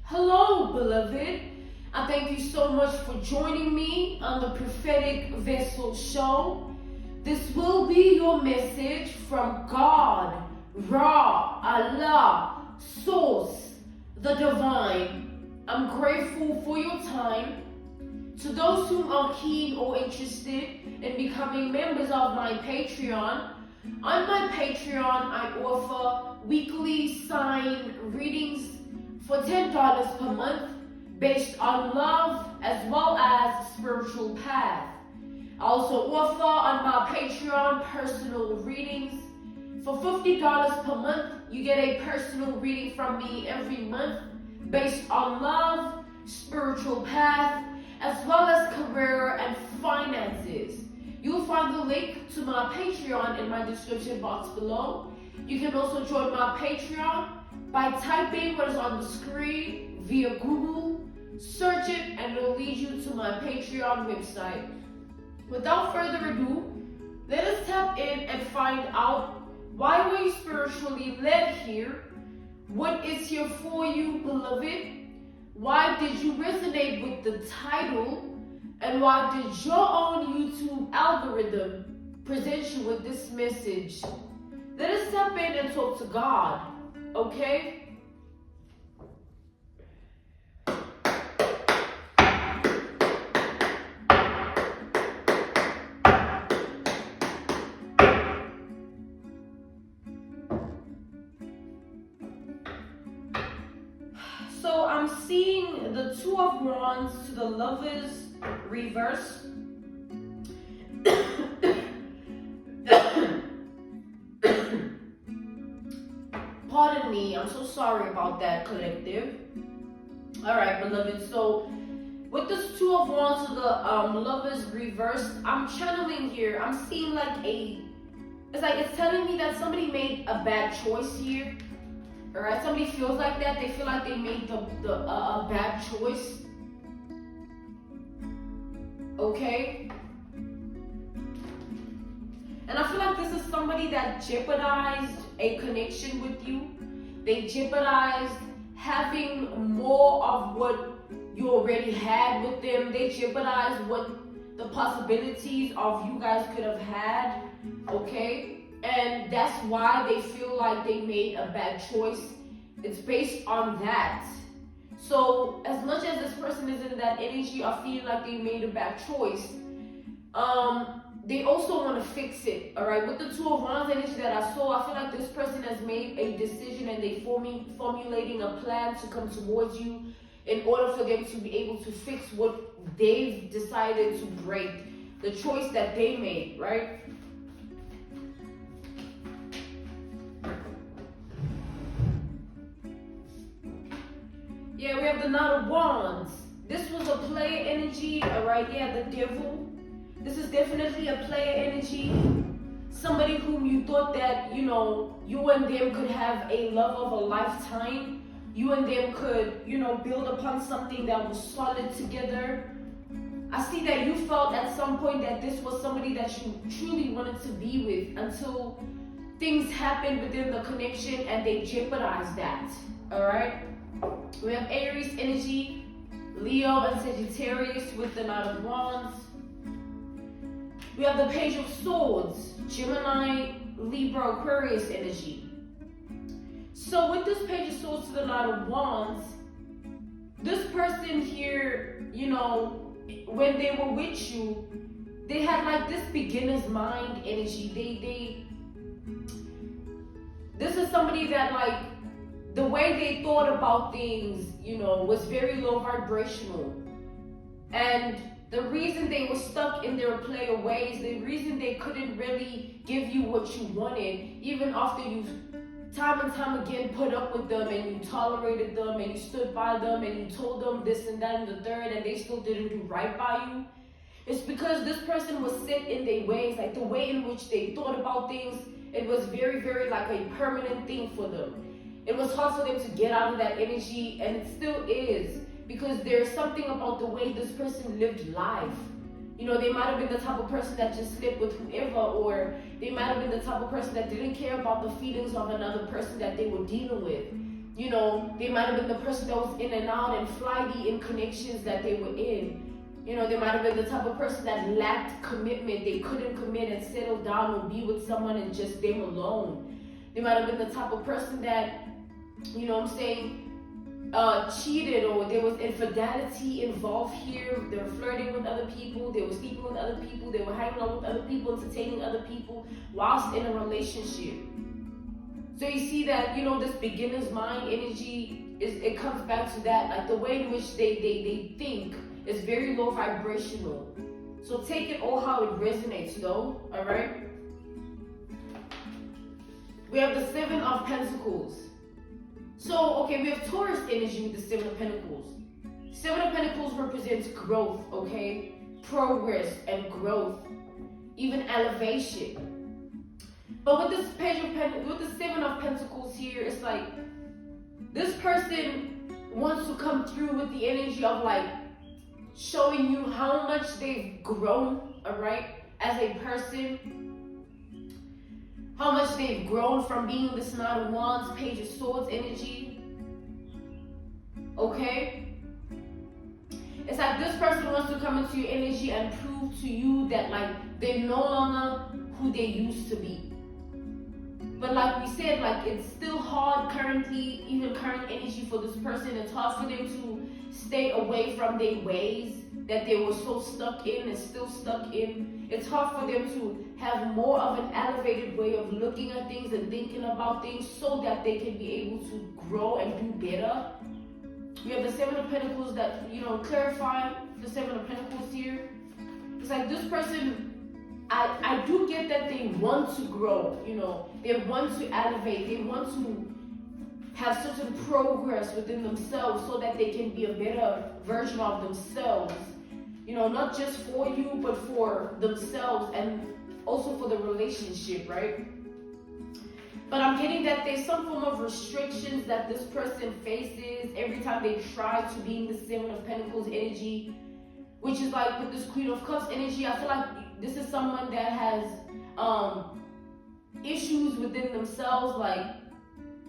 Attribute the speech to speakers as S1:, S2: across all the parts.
S1: Hello, beloved. I thank you so much for joining me on the Prophetic Vessel Show. This will be your message from God, Ra, Allah, Source, the Divine. I'm grateful for your time. To those who are keen or interested in becoming members of my Patreon, on my Patreon I offer weekly sign readings for $10 per month based on love as well as spiritual path. I also offer on my Patreon personal readings. For $50 per month, you get a personal reading from me every month based on love, spiritual path, as well as career and finances. You'll find the link to my Patreon in my description box below. You can also join my Patreon by typing what is on the screen via Google, search it, and it'll lead you to my Patreon website. Without further ado, let us tap in and find out why were you spiritually led here? What is here for you, beloved? Why did you resonate with the title? And why did your own YouTube algorithm present you with this message? Let us tap in and talk to God, okay? So I'm seeing the Two of Wands to the Lovers reverse. Pardon me, I'm so sorry about that, collective. Alright, beloved, so with this Two of Wands to the Lovers reverse, I'm channeling here. I'm seeing like it's telling me that somebody made a bad choice here. Alright, somebody feels like that. They feel like they made a bad choice. Okay? And I feel like this is somebody that jeopardized a connection with you. They jeopardized having more of what you already had with them. They jeopardized what the possibilities of you guys could have had. Okay? And that's why they feel like they made a bad choice. It's based on that. So as much as this person is in that energy of feeling like they made a bad choice, they also want to fix it. All right, with the Two of Wands energy that I saw, I feel like this person has made a decision and they formulating a plan to come towards you in order for them to be able to fix what they've decided to break, the choice that they made, right? Yeah, we have the Knight of Wands. This was a player energy, all right? Yeah, the Devil. This is definitely a player energy. Somebody whom you thought that, you and them could have a love of a lifetime. You and them could, build upon something that was solid together. I see that you felt at some point that this was somebody that you truly wanted to be with until things happened within the connection and they jeopardized that, all right? We have Aries energy, Leo and Sagittarius with the Knight of Wands. We have the Page of Swords, Gemini, Libra, Aquarius energy. So with this Page of Swords to the Knight of Wands, this person here, when they were with you, they had like this beginner's mind energy. This is somebody that like, the way they thought about things, was very low vibrational. And the reason they were stuck in their player ways, the reason they couldn't really give you what you wanted, even after you've time and time again put up with them and you tolerated them and you stood by them and you told them this and that and the third and they still didn't do right by you, it's because this person was set in their ways, like the way in which they thought about things, it was very, very like a permanent thing for them. It was hard for them to get out of that energy, and it still is, because there's something about the way this person lived life. They might have been the type of person that just slept with whoever, or they might have been the type of person that didn't care about the feelings of another person that they were dealing with. You know, they might have been the person that was in and out and flighty in connections that they were in. You know, they might have been the type of person that lacked commitment. They couldn't commit and settle down or be with someone and just them alone. They might have been the type of person that, you know what I'm saying, cheated, or there was infidelity involved here. They were flirting with other people. They were sleeping with other people. They were hanging out with other people, entertaining other people whilst in a relationship. So you see that, you know, this beginner's mind energy, it comes back to that. Like the way in which they think is very low vibrational. So take it all how it resonates, though. All right. We have the Seven of Pentacles. So, okay, we have Taurus energy with the Seven of Pentacles. Seven of Pentacles represents growth, okay? Progress and growth, even elevation. But with this with the Seven of Pentacles here, it's like this person wants to come through with the energy of like showing you how much they've grown, all right, as a person. How much they've grown from being this Knight of Wands, Page of Swords energy. Okay? It's like this person wants to come into your energy and prove to you that like they're no longer who they used to be. But like we said, like it's still hard currently, even current energy for this person. It's hard for them to stay away from their ways that they were so stuck in and still stuck in. It's hard for them to have more of an elevated way of looking at things and thinking about things so that they can be able to grow and do better. We have the Seven of Pentacles that, you know, clarify the Seven of Pentacles here. It's like this person, I do get that they want to grow, you know, they want to elevate, they want to have certain progress within themselves so that they can be a better version of themselves. You know, not just for you, but for themselves and also for the relationship, right? But I'm getting that there's some form of restrictions that this person faces every time they try to be in the Seven of Pentacles energy, which is like with this Queen of Cups energy. I feel like this is someone that has issues within themselves, like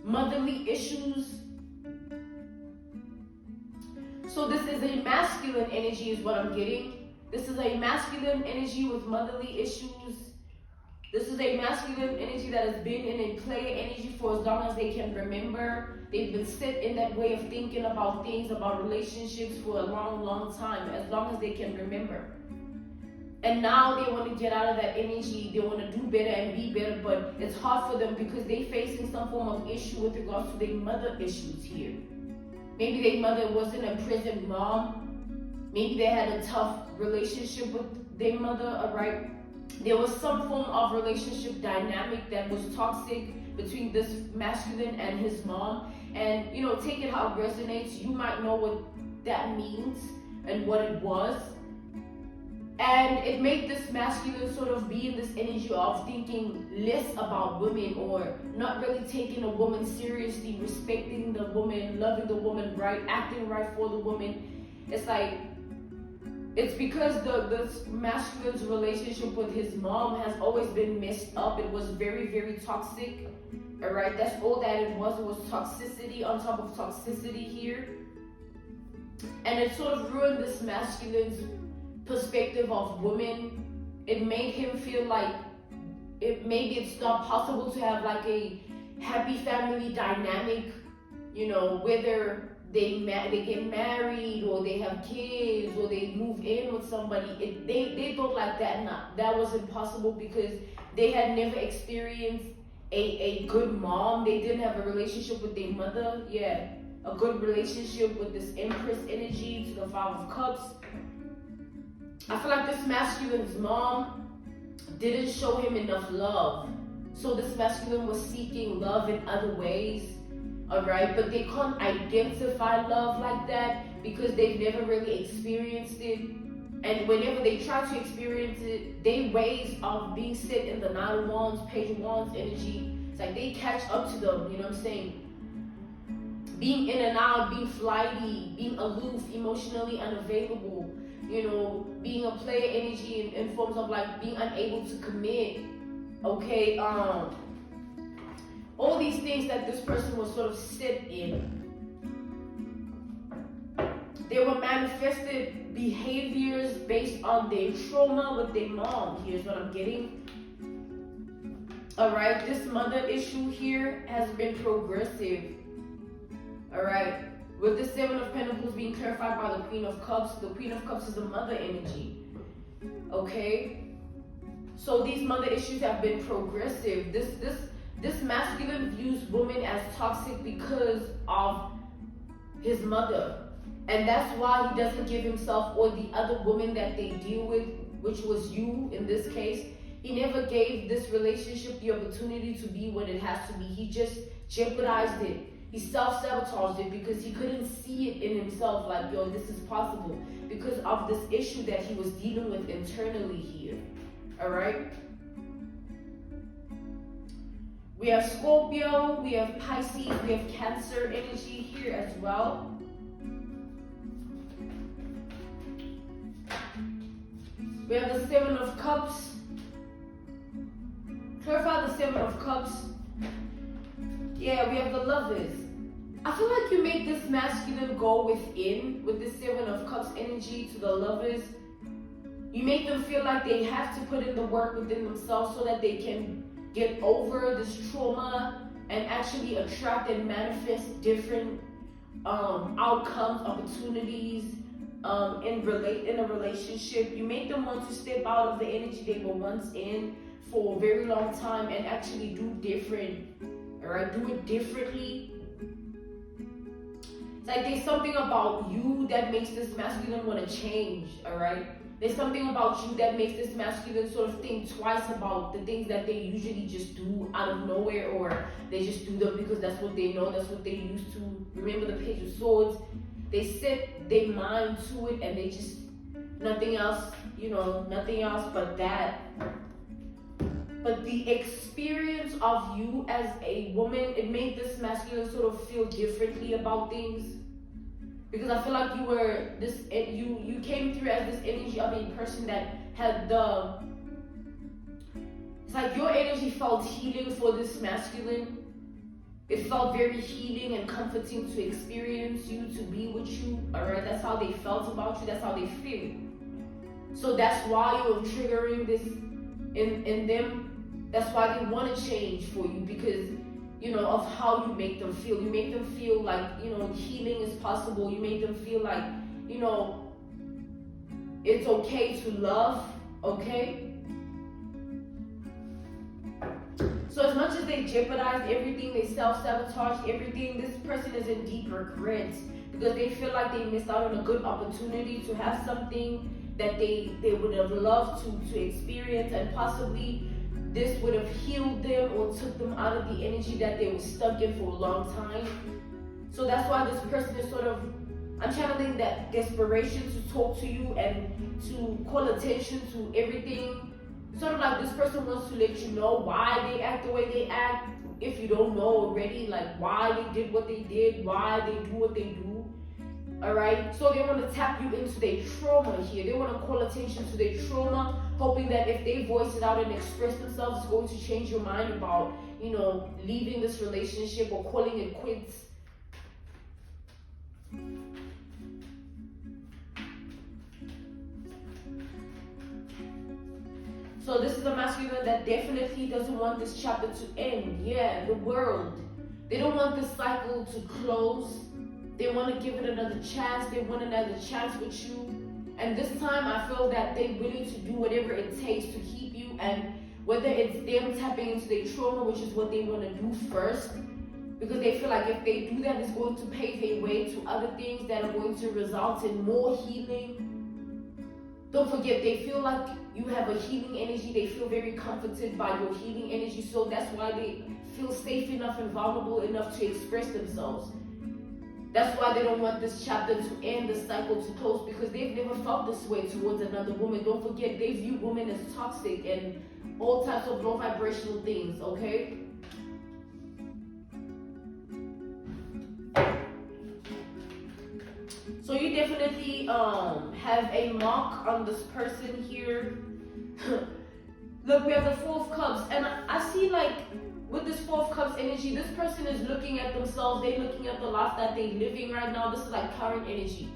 S1: motherly issues. So this is a masculine energy is what I'm getting. This is a masculine energy with motherly issues. This is a masculine energy that has been in a player energy for as long as they can remember. They've been set in that way of thinking about things, about relationships for a long, long time, as long as they can remember. And now they want to get out of that energy. They want to do better and be better, but it's hard for them because they're facing some form of issue with regards to their mother issues here. Maybe their mother wasn't a prison mom. Maybe they had a tough relationship with their mother, all right? There was some form of relationship dynamic that was toxic between this masculine and his mom. And, you know, take it how it resonates. You might know what that means and what it was. And it made this masculine sort of be in this energy of thinking less about women or not really taking a woman seriously, respecting the woman, loving the woman right, acting right for the woman. It's like, it's because this masculine's relationship with his mom has always been messed up. It was very, very toxic. All right, that's all that it was. It was toxicity on top of toxicity here. And it sort of ruined this masculine's perspective of women. It made him feel like maybe it's not possible to have like a happy family dynamic, you know, whether they get married or they have kids or they move in with somebody. They thought like that was impossible because they had never experienced a good mom. They didn't have a relationship with their mother. Yeah, a good relationship with this Empress energy to the Five of Cups. I feel like this masculine's mom didn't show him enough love. So this masculine was seeking love in other ways, all right? But they can't identify love like that because they've never really experienced it. And whenever they try to experience it, their ways of being set in the Nine of Wands, Page of Wands energy, it's like they catch up to them, you know what I'm saying? Being in and out, being flighty, being aloof, emotionally unavailable, you know, being a player energy in forms of like being unable to commit, okay? all these things that this person was sort of sit in. They were manifested behaviors based on their trauma with their mom. Here's what I'm getting. Alright, this mother issue here has been progressive. Alright, with the Seven of Pentacles being clarified by the Queen of Cups is the mother energy. Okay? So these mother issues have been progressive. This masculine views women as toxic because of his mother. And that's why he doesn't give himself or the other woman that they deal with, which was you in this case. He never gave this relationship the opportunity to be what it has to be. He just jeopardized it. He self-sabotaged it because he couldn't see it in himself like, yo, this is possible. Because of this issue that he was dealing with internally here. Alright? We have Scorpio, we have Pisces, we have Cancer energy here as well. We have the Seven of Cups. Clarify the Seven of Cups. Yeah, we have the Lovers. I feel like you make this masculine go within with the Seven of Cups energy to the Lovers. You make them feel like they have to put in the work within themselves so that they can get over this trauma and actually attract and manifest different outcomes, opportunities in a relationship. You make them want to step out of the energy they were once in for a very long time and actually do different, alright? Do it differently. It's like there's something about you that makes this masculine want to change, alright? There's something about you that makes this masculine sort of think twice about the things that they usually just do out of nowhere, or they just do them because that's what they know, that's what they used to. Remember the Page of Swords? They set their mind to it and they just, nothing else, nothing else but that. But the experience of you as a woman, it made this masculine sort of feel differently about things. Because I feel like you came through as this energy of a person that had it's like your energy felt healing for this masculine. It felt very healing and comforting to experience you, to be with you, alright? That's how they felt about you, that's how they feel. So that's why you're triggering this in them. That's why they want to change for you, because of how you make them feel. You make them feel like, healing is possible. You make them feel like, it's okay to love, okay? So as much as they jeopardized everything, they self-sabotaged everything, this person is in deep regrets because they feel like they missed out on a good opportunity to have something that they would have loved to experience, and possibly this would have healed them or took them out of the energy that they were stuck in for a long time. So that's why this person is sort of, I'm channeling that desperation to talk to you and to call attention to everything. Sort of like this person wants to let you know why they act the way they act. If you don't know already, like why they did what they did, why they do what they do. Alright? So they want to tap you into their trauma here. They want to call attention to their trauma, hoping that if they voice it out and express themselves, it's going to change your mind about, leaving this relationship or calling it quits. So this is a masculine that definitely doesn't want this chapter to end. Yeah, the world. They don't want this cycle to close. They want to give it another chance. They want another chance with you. And this time I feel that they're willing to do whatever it takes to keep you. And whether it's them tapping into their trauma, which is what they want to do first, because they feel like if they do that, it's going to pave their way to other things that are going to result in more healing. Don't forget, they feel like you have a healing energy. They feel very comforted by your healing energy. So that's why they feel safe enough and vulnerable enough to express themselves. That's why they don't want this chapter to end, the cycle to close, because they've never felt this way towards another woman. Don't forget, they view women as toxic and all types of low vibrational things, okay? So you definitely have a mark on this person here. Look, we have the Four of Cups, and I see like with this fourth cups energy, this person is looking at themselves, they're looking at the life that they're living right now. This is like current energy.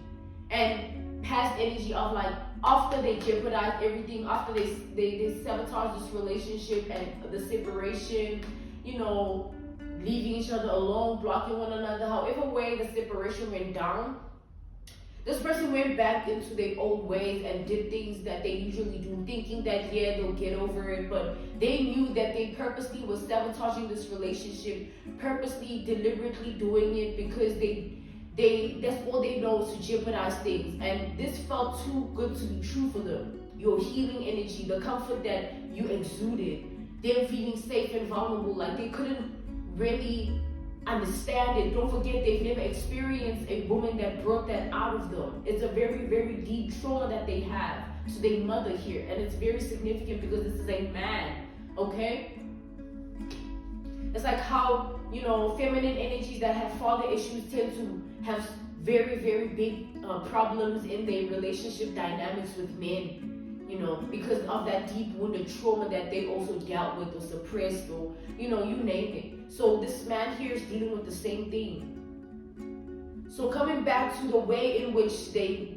S1: And past energy of like, after they jeopardize everything, after they sabotage this relationship and the separation, leaving each other alone, blocking one another, however way the separation went down, this person went back into their old ways and did things that they usually do, thinking that, yeah, they'll get over it, but they knew that they purposely was sabotaging this relationship, purposely, deliberately doing it because that's all they know is to jeopardize things. And this felt too good to be true for them. Your healing energy, the comfort that you exuded, them feeling safe and vulnerable, like they couldn't really understand it. Don't forget, they've never experienced a woman that brought that out of them. It's a very, very deep trauma that they have. So they mother here, and it's very significant because this is a man, okay? It's like how, feminine energies that have father issues tend to have very, very big problems in their relationship dynamics with men, because of that deep wounded trauma that they also dealt with or suppressed or, you name it. So this man here is dealing with the same thing. So coming back to the way in which it's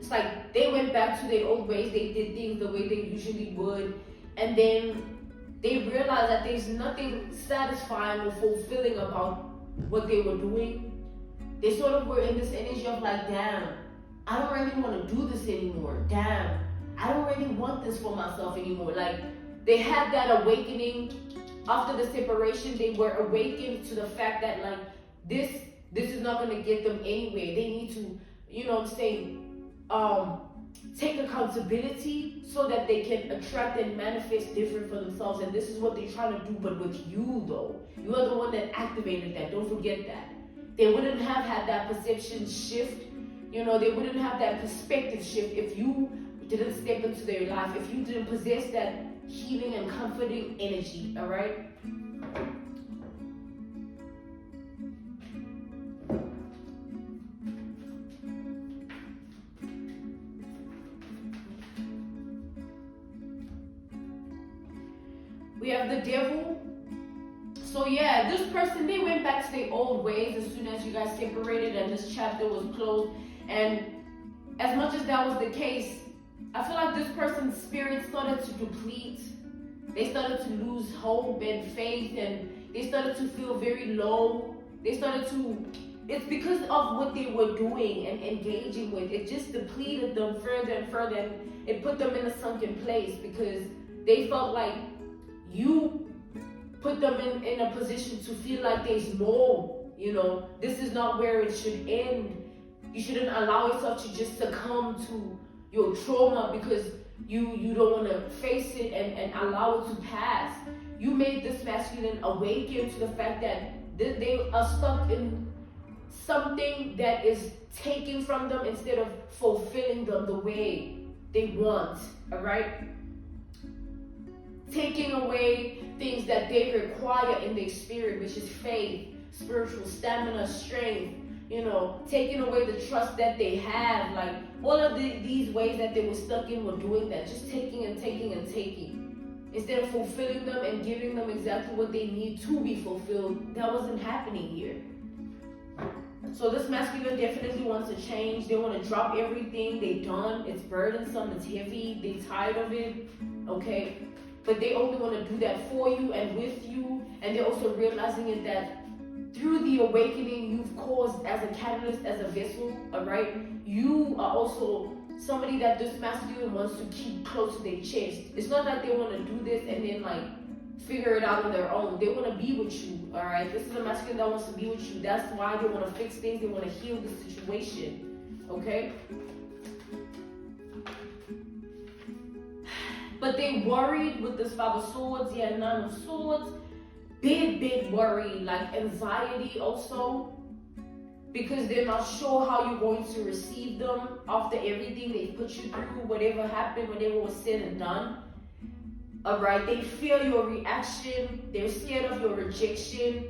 S1: like they went back to their old ways, they did things the way they usually would, and then they realized that there's nothing satisfying or fulfilling about what they were doing. They sort of were in this energy of like, damn, I don't really want to do this anymore. Damn, I don't really want this for myself anymore. Like, they had that awakening after the separation. They were awakened to the fact that like this is not going to get them anywhere. They need to, take accountability so that they can attract and manifest different for themselves. And this is what they're trying to do, but with you though. You are the one that activated that. Don't forget that. They wouldn't have had that perception shift. They wouldn't have that perspective shift if you didn't step into their life, if you didn't possess that healing and comforting energy, all right? We have the devil. So yeah, this person, they went back to their old ways as soon as you guys separated and this chapter was closed. And as much as that was the case, I feel like this person's spirit started to deplete. They started to lose hope and faith, and they started to feel very low. It's because of what they were doing and engaging with. It just depleted them further and further, and it put them in a sunken place because they felt like you put them in a position to feel like there's more, this is not where it should end. You shouldn't allow yourself to just succumb to your trauma because you don't want to face it and allow it to pass. You made this masculine awaken to the fact that they are stuck in something that is taken from them instead of fulfilling them the way they want, all right? Taking away things that they require in their spirit, which is faith, spiritual stamina, strength, taking away the trust that they have. Like all of these ways that they were stuck in were doing that, just taking and taking and taking. Instead of fulfilling them and giving them exactly what they need to be fulfilled, that wasn't happening here. So this masculine definitely wants to change. They want to drop everything they done. It's burdensome, it's heavy, they're tired of it, okay? But they only want to do that for you and with you. And they're also realizing it that through the awakening you've caused as a catalyst, as a vessel, all right? You are also somebody that this masculine wants to keep close to their chest. It's not that they want to do this and then like figure it out on their own. They want to be with you, all right? This is a masculine that wants to be with you. That's why they want to fix things. They want to heal the situation, okay? But they worried with this Five of Swords, yeah, Nine of Swords. Big worry, like anxiety also. Because they're not sure how you're going to receive them after everything they put you through, whatever happened, whatever was said and done. All right, they fear your reaction. They're scared of your rejection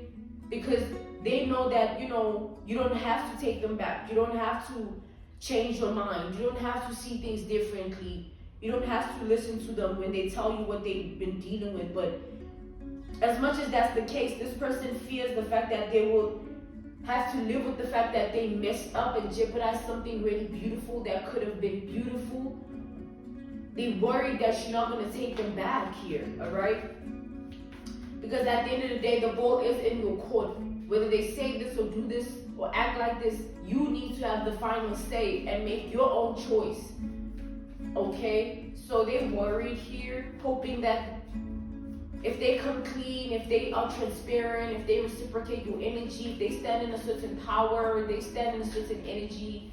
S1: because they know that, you don't have to take them back. You don't have to change your mind. You don't have to see things differently. You don't have to listen to them when they tell you what they've been dealing with, but as much as that's the case, this person fears the fact that they will have to live with the fact that they messed up and jeopardized something really beautiful that could have been beautiful. They worry that you're not going to take them back here, all right? Because at the end of the day, the ball is in your court. Whether they say this or do this or act like this, you need to have the final say and make your own choice, okay? So they're worried here, hoping that if they come clean, if they are transparent, if they reciprocate your energy, if they stand in a certain power, they stand in a certain energy,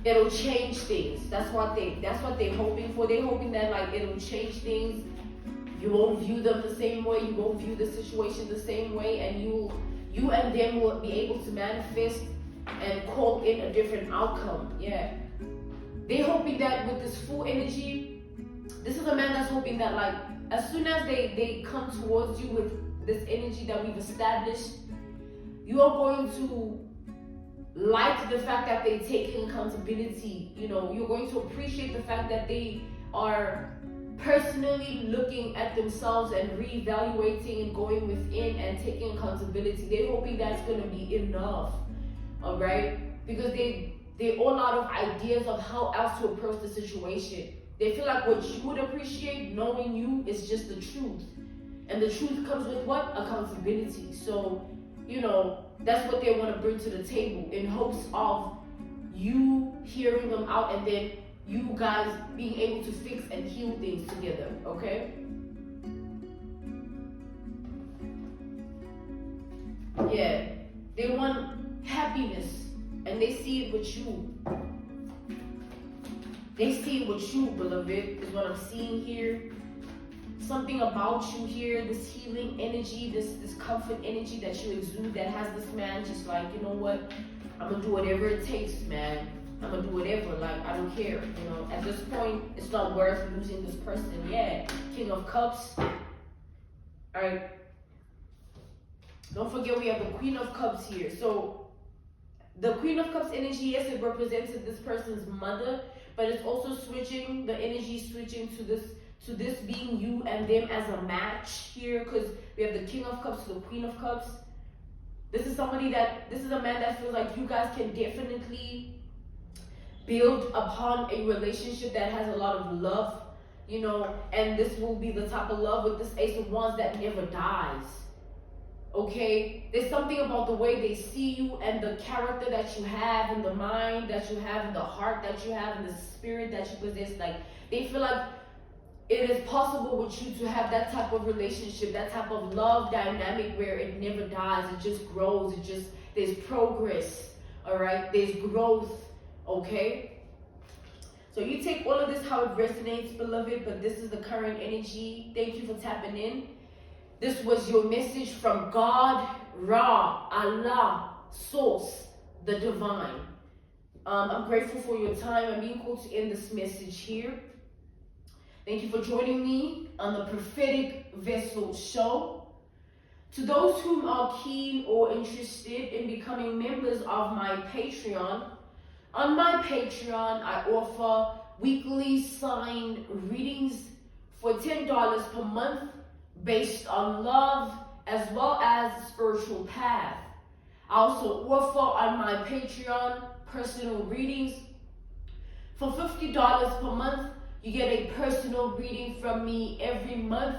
S1: it'll change things. That's what they're hoping for. They're hoping that like it'll change things. You won't view them the same way. You won't view the situation the same way, and you and them will be able to manifest and call in a different outcome. Yeah, they're hoping that with this full energy, this is a man that's hoping that like as soon as they come towards you with this energy that we've established, you are going to like the fact that they're taking accountability. You know, you're going to appreciate the fact that they are personally looking at themselves and reevaluating and going within and taking accountability. They're hoping that's going to be enough, all right? Because they're all out of ideas of how else to approach the situation. They feel like what you would appreciate, knowing you, is just the truth. And the truth comes with what? Accountability. So, you know, that's what they want to bring to the table in hopes of you hearing them out and then you guys being able to fix and heal things together, okay? Yeah, they want happiness and they see it with you. They see it with you, beloved, is what I'm seeing here. Something about you here, this healing energy, this comfort energy that you exude that has this man just like, you know what, I'm gonna do whatever it takes, man. I'm gonna do whatever, like, I don't care, you know. At this point, it's not worth losing this person. Yeah, King of Cups. All right. Don't forget we have the Queen of Cups here. So, the Queen of Cups energy, yes, it represented this person's mother, but it's also switching, the energy switching to this being you and them as a match here, because we have the King of Cups to the Queen of Cups. This is a man that feels like you guys can definitely build upon a relationship that has a lot of love, you know, and this will be the type of love with this Ace of Wands that never dies, okay? There's something about the way they see you and the character that you have and the mind that you have and the heart that you have and the spirit that you possess. Like, they feel like it is possible with you to have that type of relationship, that type of love dynamic where it never dies, it just grows, there's progress, all right? There's growth. Okay, so you take all of this how it resonates, beloved, but this is the current energy. Thank you for tapping in. This was your message from God, Ra, Allah, Source, the Divine. I'm grateful for your time. I'm being called to end this message here. Thank you for joining me on the Prophetic Vessel Show. To those who are keen or interested in becoming members of my Patreon, on my Patreon, I offer weekly signed readings for $10 per month based on love as well as spiritual path. I also offer on my Patreon personal readings. For $50 per month, you get a personal reading from me every month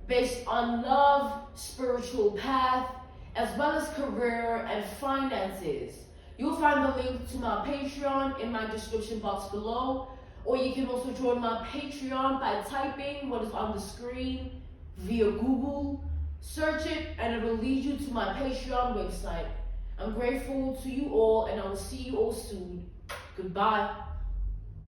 S1: based on love, spiritual path, as well as career and finances. You'll find the link to my Patreon in my description box below, or you can also join my Patreon by typing what is on the screen via Google. Search it and it will lead you to my Patreon website. I'm grateful to you all and I will see you all soon. Goodbye.